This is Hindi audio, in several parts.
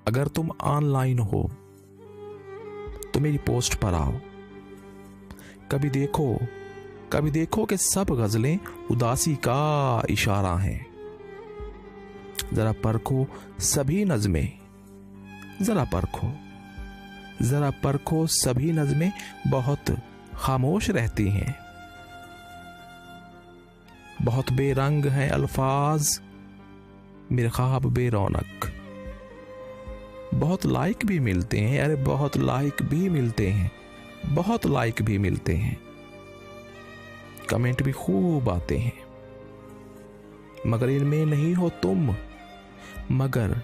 अगर तुम ऑनलाइन हो तो मेरी पोस्ट पर आओ। कभी देखो कि सब गजलें उदासी का इशारा हैं। जरा परखो सभी नज़में, जरा परखो सभी नज़में बहुत खामोश रहती हैं। बहुत बेरंग हैं अल्फाज मेरे ख्वाब बेरौनक। बहुत लाइक भी मिलते हैं, अरे बहुत लाइक भी मिलते हैं। कमेंट भी खूब आते हैं, मगर इनमें नहीं हो तुम, मगर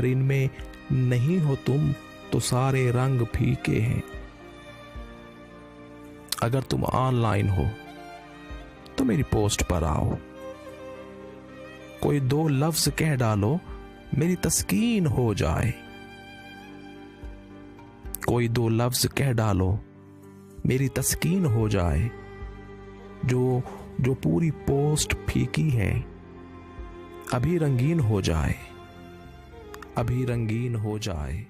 इनमें नहीं हो तुम तो सारे रंग फीके हैं। अगर तुम ऑनलाइन हो तो मेरी पोस्ट पर आओ। कोई 2 लफ्ज कह डालो मेरी तस्कीन हो जाए। कोई 2 लफ्ज कह डालो मेरी तस्कीन हो जाए। जो पूरी पोस्ट फीकी है अभी रंगीन हो जाए।